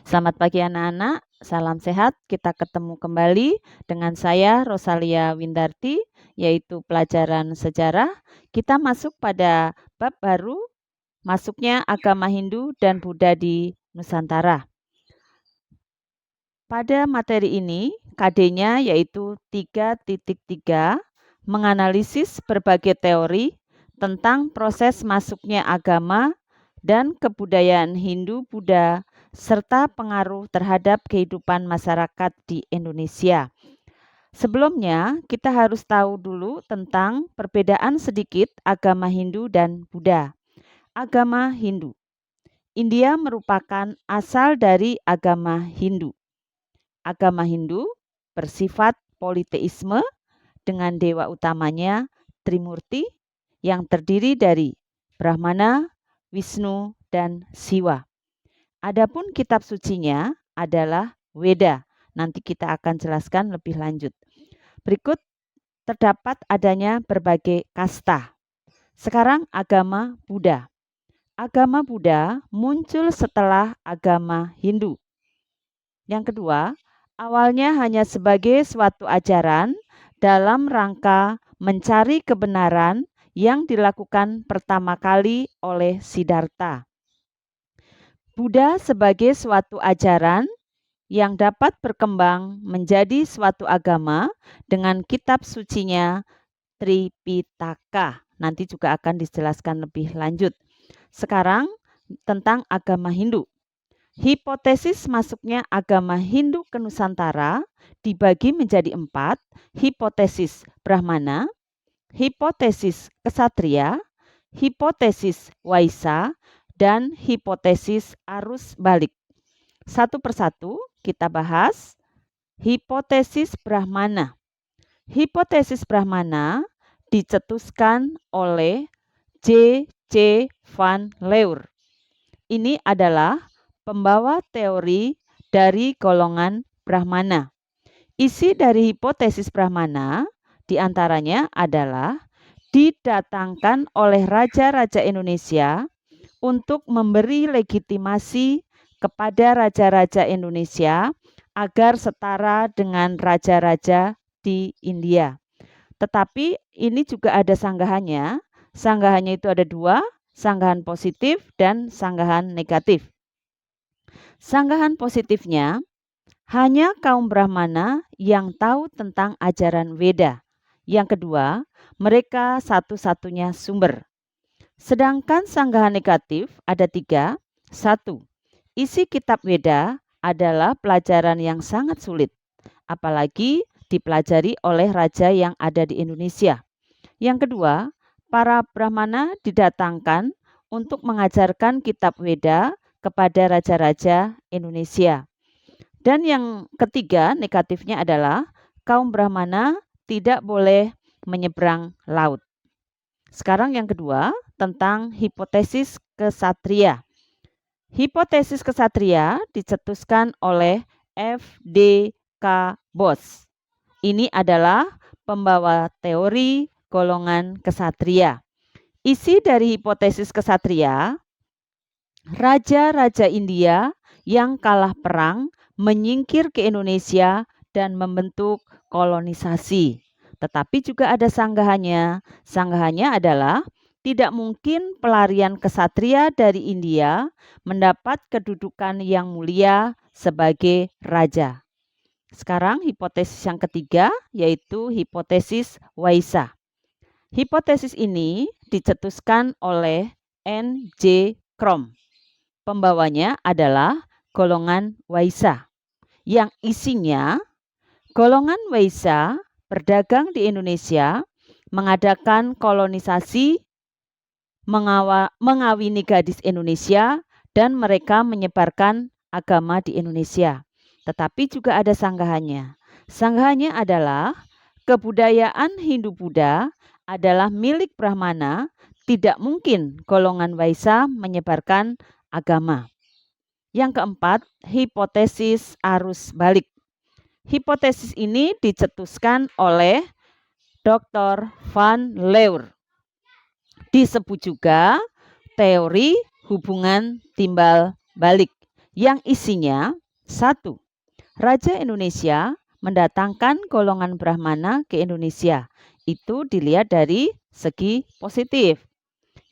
Selamat pagi anak-anak, salam sehat. Kita ketemu kembali dengan saya Rosalia Windarti, yaitu pelajaran sejarah. Kita masuk pada bab baru, masuknya agama Hindu dan Buddha di Nusantara. Pada materi ini, KD-nya yaitu 3.3, menganalisis berbagai teori tentang proses masuknya agama dan kebudayaan Hindu-Buddha serta pengaruh terhadap kehidupan masyarakat di Indonesia. Sebelumnya, kita harus tahu dulu tentang perbedaan sedikit agama Hindu dan Buddha. Agama Hindu. India merupakan asal dari agama Hindu. Agama Hindu bersifat politeisme dengan dewa utamanya Trimurti yang terdiri dari Brahmana, Wisnu, dan Siwa. Adapun kitab sucinya adalah Weda. Nanti kita akan jelaskan lebih lanjut. Berikut terdapat adanya berbagai kasta. Sekarang agama Buddha. Agama Buddha muncul setelah agama Hindu. Yang kedua, awalnya hanya sebagai suatu ajaran dalam rangka mencari kebenaran yang dilakukan pertama kali oleh Siddhartha. Buddha sebagai suatu ajaran yang dapat berkembang menjadi suatu agama dengan kitab sucinya Tripitaka. Nanti juga akan dijelaskan lebih lanjut. Sekarang tentang agama Hindu. Hipotesis masuknya agama Hindu ke Nusantara dibagi menjadi 4, hipotesis Brahmana, hipotesis Ksatria, hipotesis Waisa, dan hipotesis arus balik. Satu persatu kita bahas. Hipotesis Brahmana. Hipotesis Brahmana dicetuskan oleh J.C. van Leur. Ini adalah pembawa teori dari golongan Brahmana. Isi dari hipotesis Brahmana diantaranya adalah didatangkan oleh raja-raja Indonesia untuk memberi legitimasi kepada raja-raja Indonesia agar setara dengan raja-raja di India. Tetapi ini juga ada sanggahannya. Sanggahannya itu ada 2, sanggahan positif dan sanggahan negatif. Sanggahan positifnya, hanya kaum Brahmana yang tahu tentang ajaran Weda. Yang kedua, mereka satu-satunya sumber. Sedangkan sanggahan negatif ada 3. 1. Isi kitab Weda adalah pelajaran yang sangat sulit, apalagi dipelajari oleh raja yang ada di Indonesia. Yang kedua, para Brahmana didatangkan untuk mengajarkan kitab Weda kepada raja-raja Indonesia. Dan yang ketiga, negatifnya adalah kaum Brahmana tidak boleh menyeberang laut. Sekarang yang kedua, tentang hipotesis kesatria. Hipotesis kesatria dicetuskan oleh F.D.K. Bos. Ini adalah pembawa teori golongan kesatria. Isi dari hipotesis kesatria, raja-raja India yang kalah perang menyingkir ke Indonesia dan membentuk kolonisasi. Tetapi juga ada sanggahannya. Sanggahannya adalah tidak mungkin pelarian kesatria dari India mendapat kedudukan yang mulia sebagai raja. Sekarang hipotesis yang ketiga yaitu hipotesis Waisa. Hipotesis ini dicetuskan oleh N.J. Krom. Pembawanya adalah golongan Waisa, yang isinya golongan Waisa berdagang di Indonesia, mengadakan kolonisasi, mengawini gadis Indonesia, dan mereka menyebarkan agama di Indonesia. Tetapi juga ada sanggahannya. Sanggahannya adalah kebudayaan Hindu-Buddha adalah milik Brahmana, tidak mungkin golongan Waisa menyebarkan agama. Yang keempat, hipotesis arus balik. Hipotesis ini dicetuskan oleh Dr. van Leur. Disebut juga teori hubungan timbal balik. yang isinya 1. Raja Indonesia mendatangkan golongan Brahmana ke Indonesia. Itu dilihat dari segi positif.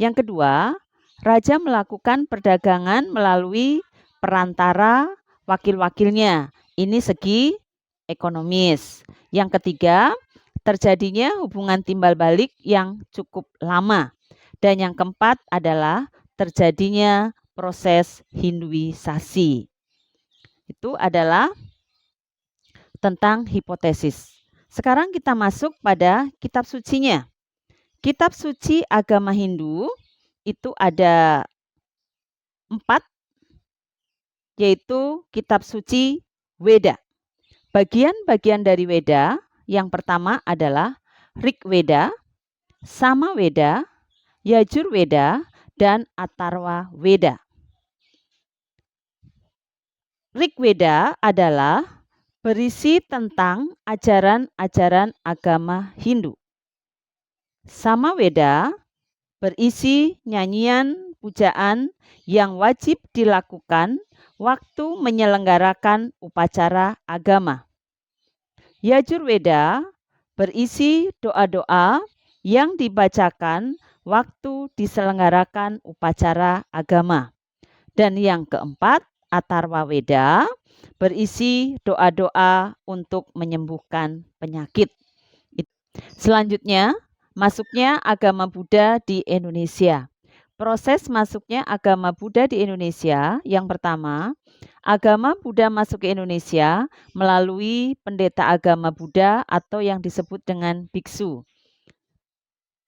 Yang kedua, raja melakukan perdagangan melalui perantara wakil-wakilnya. Ini segi ekonomis. Yang ketiga, terjadinya hubungan timbal balik yang cukup lama. Dan yang keempat adalah terjadinya proses Hinduisasi. Itu adalah tentang hipotesis. Sekarang kita masuk pada kitab sucinya. Kitab suci agama Hindu itu ada 4, yaitu kitab suci Weda. Bagian-bagian dari Weda yang pertama adalah Rig Weda, Sama Weda, Yajur Weda, dan Atharva Weda. Rig Weda adalah berisi tentang ajaran-ajaran agama Hindu. Sama Weda berisi nyanyian pujaan yang wajib dilakukan waktu menyelenggarakan upacara agama. Yajur Weda berisi doa-doa yang dibacakan waktu diselenggarakan upacara agama. Dan yang keempat, Atharva Weda berisi doa-doa untuk menyembuhkan penyakit. Selanjutnya, masuknya agama Buddha di Indonesia. Proses masuknya agama Buddha di Indonesia, yang pertama, agama Buddha masuk ke Indonesia melalui pendeta agama Buddha atau yang disebut dengan biksu.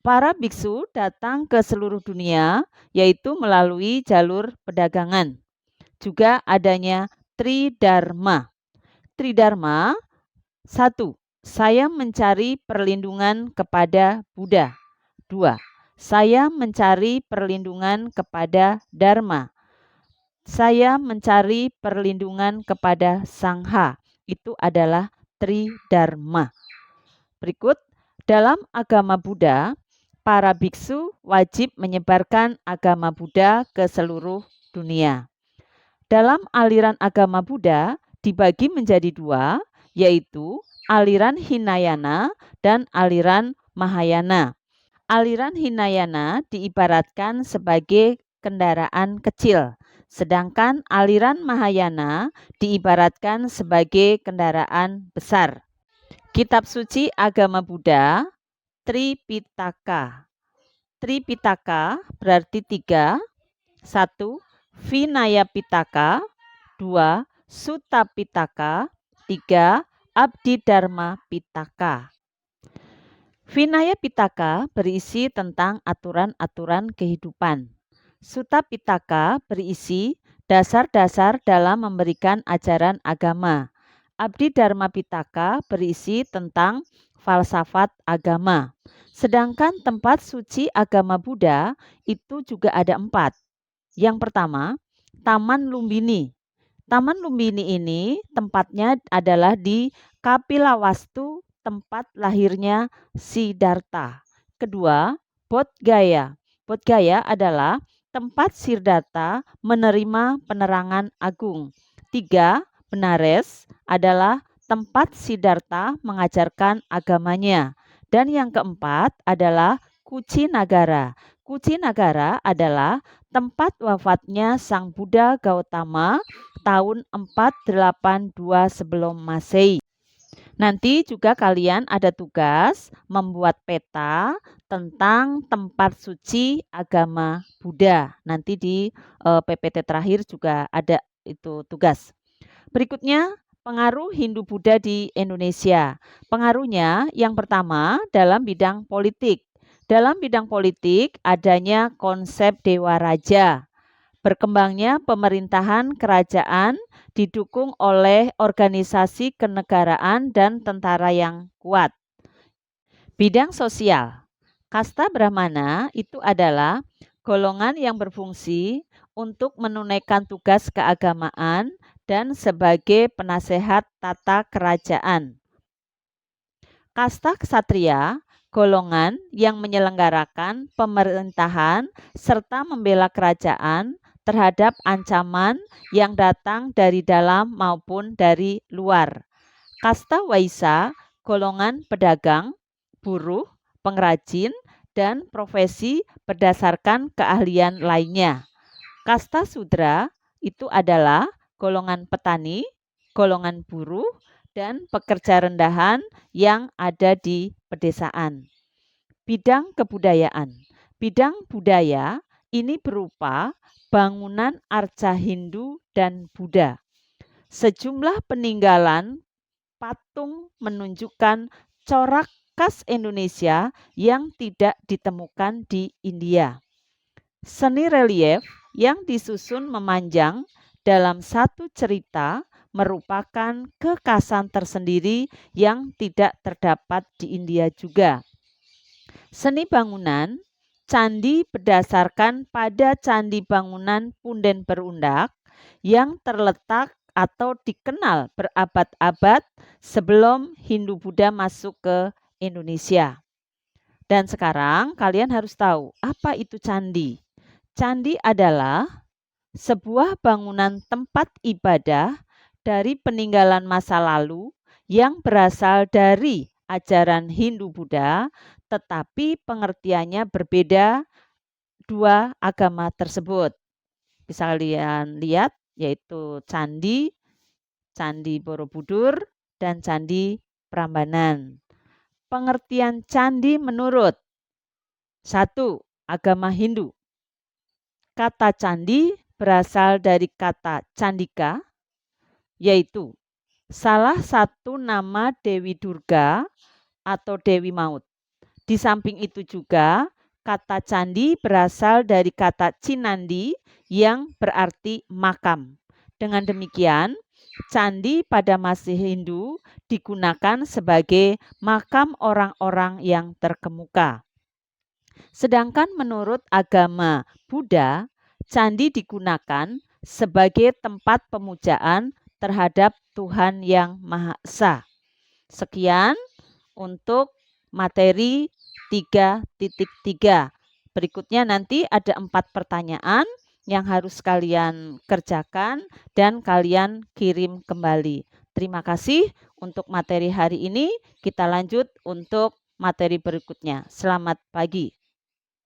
Para biksu datang ke seluruh dunia, yaitu melalui jalur perdagangan. Juga adanya Tridharma. Tridharma, 1. Saya mencari perlindungan kepada Buddha. 2. Saya mencari perlindungan kepada Dharma. Saya mencari perlindungan kepada Sangha. Itu adalah Tridharma. Berikut, dalam agama Buddha, para biksu wajib menyebarkan agama Buddha ke seluruh dunia. Dalam aliran agama Buddha dibagi menjadi 2, yaitu aliran Hinayana dan aliran Mahayana. Aliran Hinayana diibaratkan sebagai kendaraan kecil, sedangkan aliran Mahayana diibaratkan sebagai kendaraan besar. Kitab suci agama Buddha, Tripitaka. Tripitaka berarti 3. 1. Vinaya Pitaka, 2. Sutta Pitaka, 3. Abhidharma Pitaka. Vinaya Pitaka berisi tentang aturan-aturan kehidupan. Sutta Pitaka berisi dasar-dasar dalam memberikan ajaran agama. Abhidharma Pitaka berisi tentang falsafat agama. Sedangkan tempat suci agama Buddha itu juga ada 4. Yang pertama, Taman Lumbini. Taman Lumbini ini tempatnya adalah di Kapilawastu, tempat lahirnya Siddhartha. Kedua, Bodh Gaya. Bodh Gaya adalah tempat Siddhartha menerima penerangan agung. 3, Benares adalah tempat Siddhartha mengajarkan agamanya. Dan yang keempat adalah Kucinagara. Kucinagara adalah tempat wafatnya Sang Buddha Gautama tahun 482 sebelum Masehi. Nanti juga kalian ada tugas membuat peta tentang tempat suci agama Buddha. Nanti di PPT terakhir juga ada itu tugas. Berikutnya, pengaruh Hindu-Buddha di Indonesia. Pengaruhnya yang pertama dalam bidang politik. Dalam bidang politik adanya konsep Dewa Raja. Berkembangnya pemerintahan kerajaan didukung oleh organisasi kenegaraan dan tentara yang kuat. Bidang sosial. Kasta Brahmana itu adalah golongan yang berfungsi untuk menunaikan tugas keagamaan dan sebagai penasehat tata kerajaan. Kasta Ksatria, golongan yang menyelenggarakan pemerintahan serta membela kerajaan, terhadap ancaman yang datang dari dalam maupun dari luar. Kasta Waisya, golongan pedagang, buruh, pengrajin, dan profesi berdasarkan keahlian lainnya. Kasta Sudra itu adalah golongan petani, golongan buruh, dan pekerja rendahan yang ada di pedesaan. Bidang kebudayaan. Bidang budaya ini berupa bangunan arca Hindu dan Buddha. Sejumlah peninggalan patung menunjukkan corak khas Indonesia yang tidak ditemukan di India. Seni relief yang disusun memanjang dalam satu cerita merupakan kekhasan tersendiri yang tidak terdapat di India juga. Seni bangunan, candi berdasarkan pada candi bangunan punden berundak yang terletak atau dikenal berabad-abad sebelum Hindu-Buddha masuk ke Indonesia. Dan sekarang kalian harus tahu apa itu candi. Candi adalah sebuah bangunan tempat ibadah dari peninggalan masa lalu yang berasal dari ajaran Hindu-Buddha, tetapi pengertiannya berbeda dua agama tersebut. Bisa kalian lihat, yaitu Candi Borobudur, dan Candi Prambanan. Pengertian candi menurut 1. Agama Hindu. Kata candi berasal dari kata candika, yaitu salah satu nama Dewi Durga atau Dewi Maut. Di samping itu juga kata candi berasal dari kata cinandi yang berarti makam. Dengan demikian, candi pada Masih Hindu digunakan sebagai makam orang-orang yang terkemuka. Sedangkan menurut agama Buddha, candi digunakan sebagai tempat pemujaan terhadap Tuhan Yang Maha Esa. Sekian untuk materi 3.3. Berikutnya nanti ada 4 pertanyaan yang harus kalian kerjakan dan kalian kirim kembali. Terima kasih untuk materi hari ini. Kita lanjut untuk materi berikutnya. Selamat pagi.